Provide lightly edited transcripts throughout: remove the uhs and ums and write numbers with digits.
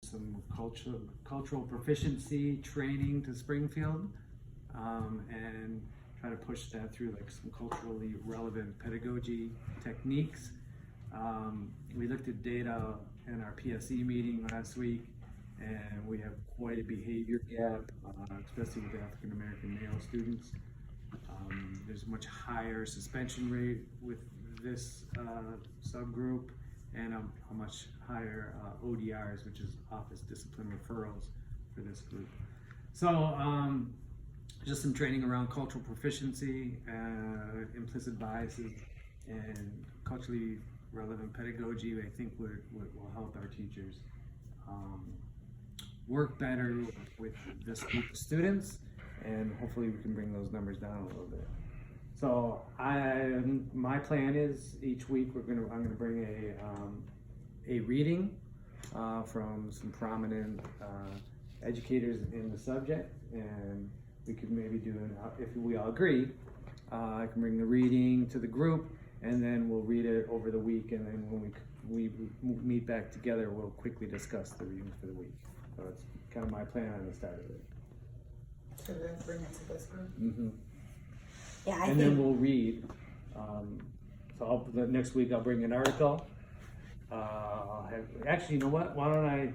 some cultural proficiency training to Springfield, and try to push that through like some culturally relevant pedagogy techniques. We looked at data in our PSE meeting last week, and we have quite a behavior gap, especially with African American male students. There's much higher suspension rate with this subgroup, and a much higher ODRs, which is office discipline referrals, for this group. So just some training around cultural proficiency, implicit biases, and culturally relevant pedagogy, I think will help our teachers work better with this group of students, and hopefully we can bring those numbers down a little bit. So my plan is each week I'm gonna bring a reading from some prominent educators in the subject, and we could maybe do if we all agree, I can bring the reading to the group, and then we'll read it over the week, and then when we meet back together, we'll quickly discuss the readings for the week. So it's kind of my plan on the start of it. So then bring it to this group? Mm-hmm. Yeah, and then we'll read. So the next week I'll bring an article. Actually, you know what? Why don't I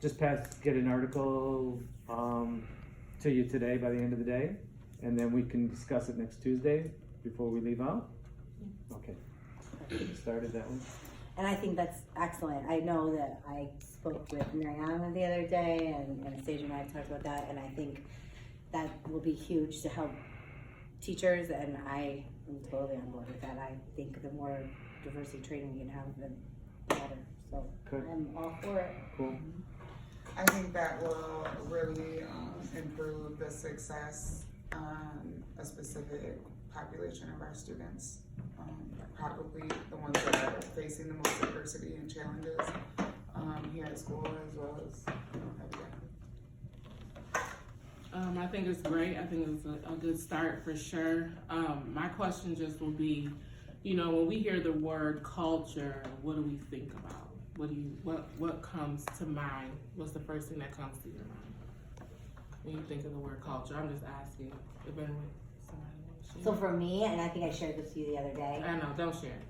just get an article to you today by the end of the day, and then we can discuss it next Tuesday before we leave out? Okay. Started that one. And I think that's excellent. I know that I spoke with Mariana the other day, and Anastasia and I talked about that, and I think that will be huge to help teachers, and I am totally on board with that. I think the more diversity training we can have, the better. So Good. I'm all for it. Cool. I think that will really improve the success on a specific population of our students. Probably the ones that are facing the most adversity and challenges here at school, as well as I think it's great. I think it's a good start for sure. My question just will be, when we hear the word culture, what do we think about? What comes to mind? What's the first thing that comes to your mind when you think of the word culture? I'm just asking if anyone, somebody wants to share. So for me, and I think I shared this with you the other day. I know, don't share.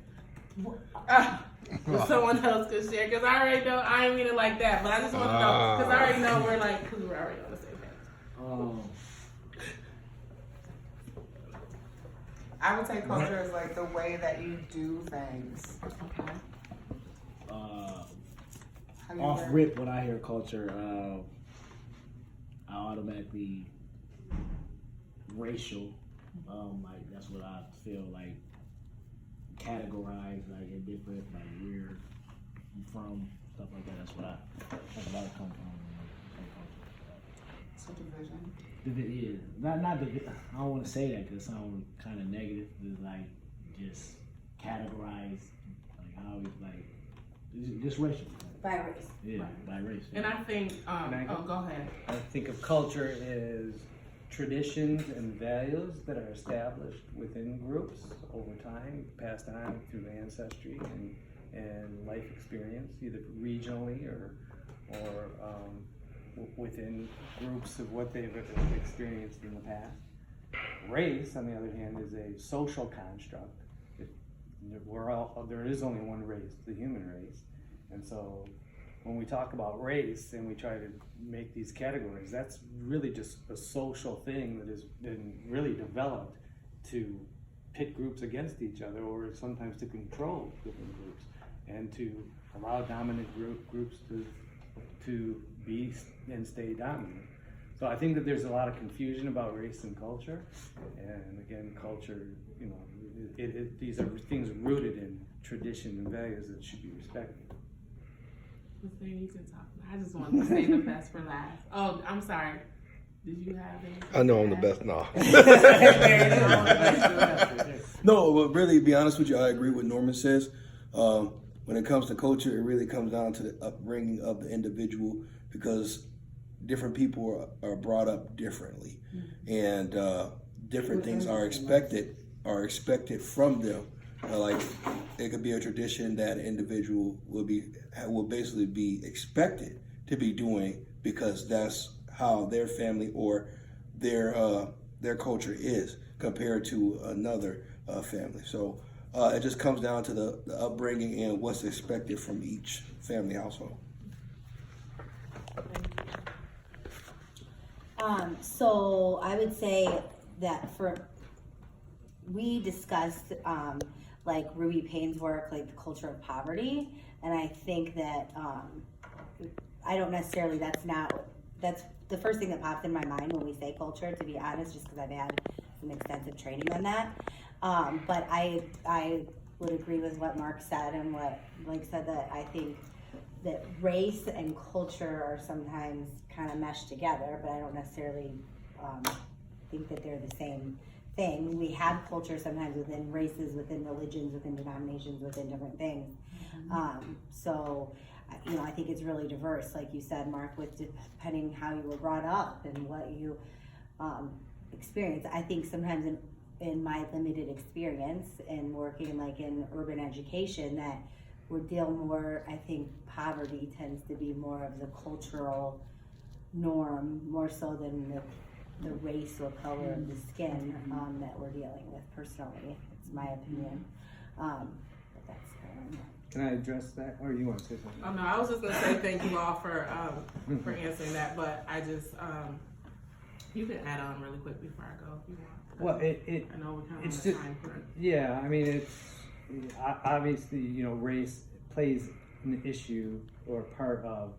Someone else could share, because I already know. I didn't mean it like that, but I just want to know, because I already know because we're already on the same page. I would say culture is like the way that you do things. Okay. Off rip, when I hear culture, I automatically racial. Like that's what I feel like categorized like in different like where I'm from, stuff like that. That's what I come from. So division. Yeah, not the. I don't want to say that because it sounds kind of negative. It's like just categorize, like how it's like just racial. By race. Yeah, by race. And I think, go ahead. I think of culture as traditions and values that are established within groups over time, passed on through ancestry and life experience, either regionally or within groups of what they've experienced in the past. Race, on the other hand, is a social construct. There is only one race, the human race. And so when we talk about race and we try to make these categories, that's really just a social thing that has been really developed to pit groups against each other, or sometimes to control different groups, and to allow dominant groups to be and stay dominant. So I think that there's a lot of confusion about race and culture, and again, culture, these are things rooted in tradition and values that should be respected. You can talk. I just wanted to say the best for last. Oh, I'm sorry. Did you have anything? I know I'm the best now. No, but really, to be honest with you, I agree with Norman says. When it comes to culture, it really comes down to the upbringing of the individual, because different people are brought up differently, and different things are expected from them. Like it could be a tradition that an individual will basically be expected to be doing because that's how their family or their culture is compared to another family. So it just comes down to the upbringing and what's expected from each family household. So I would say that we discussed like Ruby Payne's work, like the culture of poverty, and I think that I don't necessarily, that's the first thing that pops in my mind when we say culture, to be honest, just because I've had some extensive training on that. But I would agree with what Mark said and what Blake said, that I think that race and culture are sometimes kind of meshed together, but I don't necessarily think that they're the same thing. We have culture sometimes within races, within religions, within denominations, within different things. So, you know, I think it's really diverse, like you said, Mark, with depending how you were brought up and what you experience. I think sometimes in my limited experience in working like in urban education, that we're dealing more, I think poverty tends to be more of the cultural norm, more so than the race or color of the skin that we're dealing with personally. It's my opinion. But that's kind of... Can I address that, or you want to say something? Oh no, I was just gonna say thank you all for answering that, but I just you can add on really quick before I go if you want. Well, I know we're kind of it's on just, time for it. yeah, I mean, it's obviously, you know, race plays an issue or part of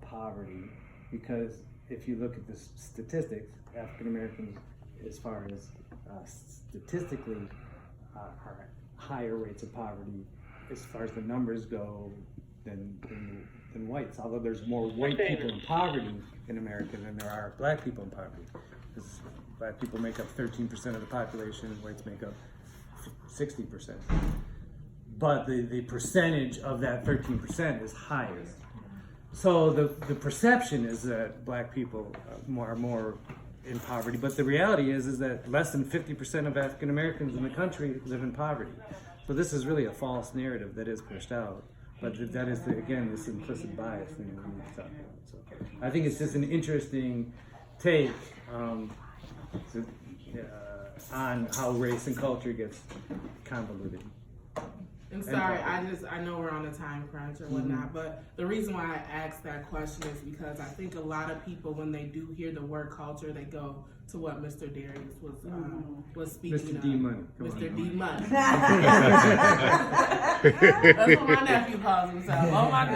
poverty, because if you look at the statistics, African Americans, as far as statistically, are higher rates of poverty as far as the numbers go than whites. Although there's more white people in poverty in America than there are black people in poverty, because black people make up 13% of the population and whites make up 60%. But the percentage of that 13% is higher. So the perception is that black people are more in poverty, but the reality is that less than 50% of African Americans in the country live in poverty. So this is really a false narrative that is pushed out. But that is, again, this implicit bias thing that we need to talk about. So I think it's just an interesting take on how race and culture gets convoluted. And sorry, I know we're on a time crunch or whatnot, but the reason why I asked that question is because I think a lot of people, when they do hear the word culture, they go to what Mr. Darius was speaking Mr. of. D Money. Mr. D Money. That's what my nephew calls himself. Oh my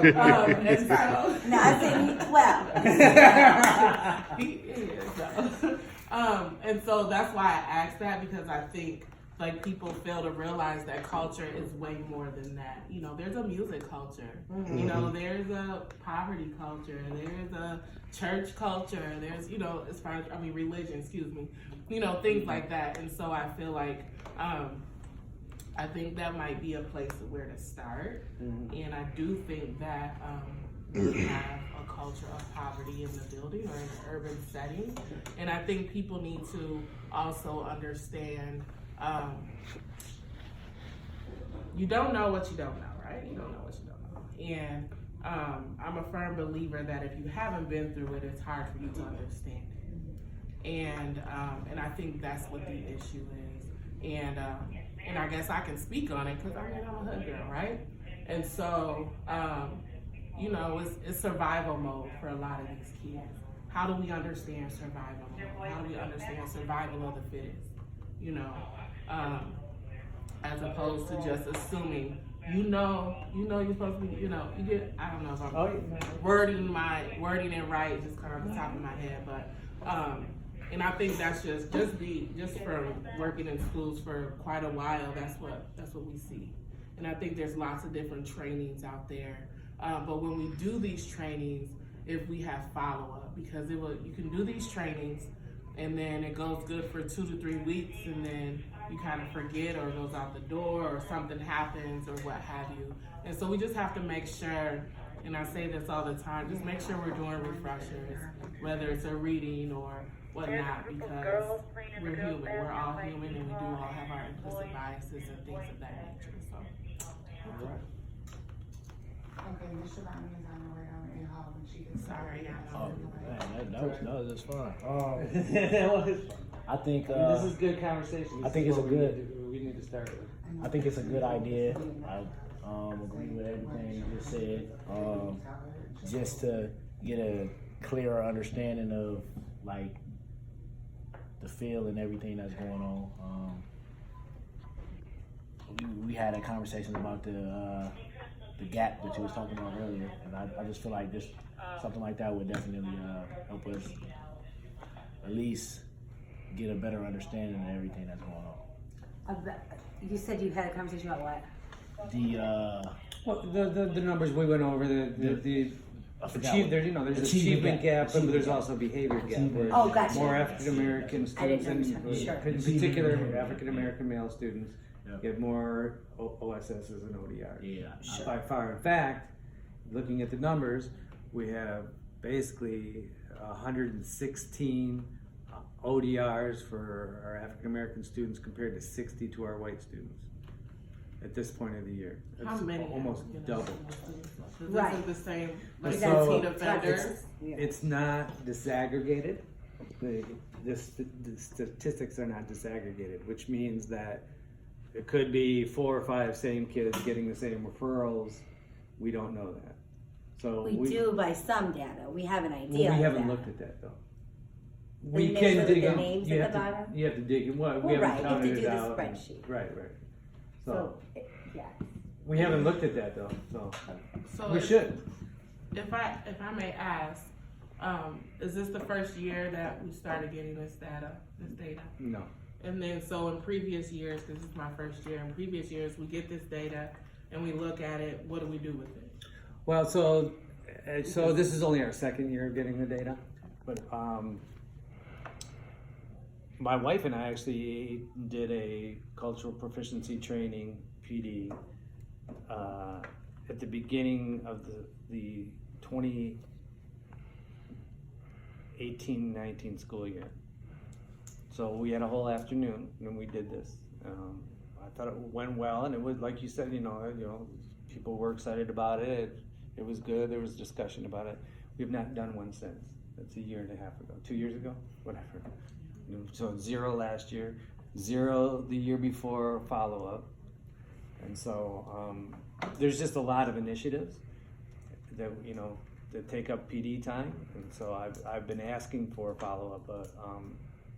goodness. And so, No, I think, well. he is though. And so that's why I asked that, because I think like people fail to realize that culture is way more than that. You know, there's a music culture. You know, there's a poverty culture. There's a church culture. There's, you know, as far as, religion, excuse me. You know, things like that. And so I feel like, I think that might be a place of where to start. And I do think that we have a culture of poverty in the building or in an urban setting. And I think people need to also understand, you don't know what you don't know, right? You don't know what you don't know. And I'm a firm believer that if you haven't been through it, it's hard for you to understand it. And I think that's what the issue is. And I guess I can speak on it because I'm a hood girl, right? And so, you know, it's survival mode for a lot of these kids. How do we understand survival mode? How do we understand survival of the fittest? You know, as opposed to just assuming, you know you're supposed to be, you know, you get, I don't know if I'm wording it right, just kind of off the top of my head, but, and I think that's just from working in schools for quite a while, that's what we see. And I think there's lots of different trainings out there, but when we do these trainings, if we have follow-up, because you can do these trainings, and then it goes good for 2 to 3 weeks, and then you kind of forget, or it goes out the door, or something happens, or what have you. And so we just have to make sure, and I say this all the time, just make sure we're doing refreshers, whether it's a reading or whatnot, because we're human. We're all human, and we do all have our implicit biases and things of that nature. So. All right. Okay, Miss Shivani is on her way down in hall when she gets. Sorry, I Oh, man, that was just fun. I think this is good conversation. I think it's a good. We need to start with. I think it's a good idea. I agree with everything you just said. Just to get a clearer understanding of like the feel and everything that's going on. We had a conversation about the gap that you was talking about earlier, and I just feel like this something like that would definitely help us at least get a better understanding of everything that's going on. You said you had a conversation about what? Well, the numbers we went over, I forgot there's Achievement achievement gap. gap, but there's also behavior gap. Where Oh, gotcha. More African American I didn't students, and understand. Sure. in particular African American male students, Yeah. get more OSSs and ODRs. Yeah. By far. In fact, looking at the numbers, we have basically 116 ODRs for our African American students compared to 60 to our white students at this point of the year. How It's many? almost double. This Right. is the same, like So- teen offenders. Yeah. It's not disaggregated. The statistics are not disaggregated, which means that it could be 4 or 5 same kids getting the same referrals. We don't know that. So We do by some data. We have an Well, idea. we of haven't that. looked at that though. The We names can of dig the them. names You at have the to. bottom? You have to dig in. Well, we Well, haven't right, you have counted to do it the out. spreadsheet. Right. So Yeah. we haven't looked at that though. So So we if- should. If I may ask, is this the first year that we started getting this data? No. And then, so in previous years, because this is my first year, in previous years, we get this data and we look at it, what do we do with it? Well, so this is only our second year of getting the data, but my wife and I actually did a cultural proficiency training PD at the beginning of the 2018-19 school year. So we had a whole afternoon and we did this. I thought it went well, and it was like you said, people were excited about it. It was good. There was discussion about it. We've not done one since. That's 1.5 years ago, 2 years ago, whatever. So 0 last year, 0 the year before follow-up. And so there's just a lot of initiatives that, that take up PD time. And so I've been asking for follow-up, but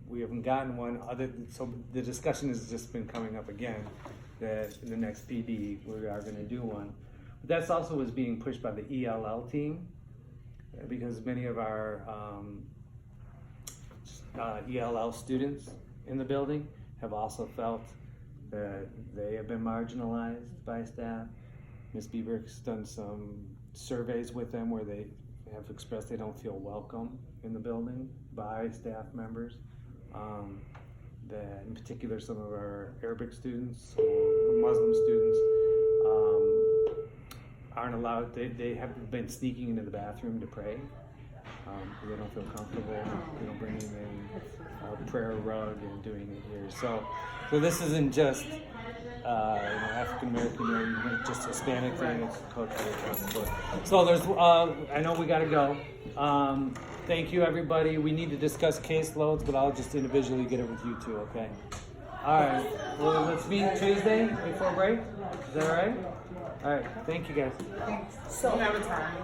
we haven't gotten one. So the discussion has just been coming up again that in the next PD we are going to do one. But that's also was being pushed by the ELL team, because many of our ELL students in the building have also felt that they have been marginalized by staff. Ms. Bieber's done some surveys with them where they have expressed they don't feel welcome in the building by staff members. That in particular some of our Arabic students or Muslim students aren't allowed, they have been sneaking into the bathroom to pray. They don't feel comfortable. They don't bring in a prayer rug and doing it here. So this isn't just African American, just Hispanic thing. It's culturally responsible. So there's. I know we got to go. Thank you, everybody. We need to discuss caseloads, but I'll just individually get it with you two. Okay. All right. Well, let's meet Tuesday before break. Is that all right? All right. Thank you, guys. Thanks. So we have a time.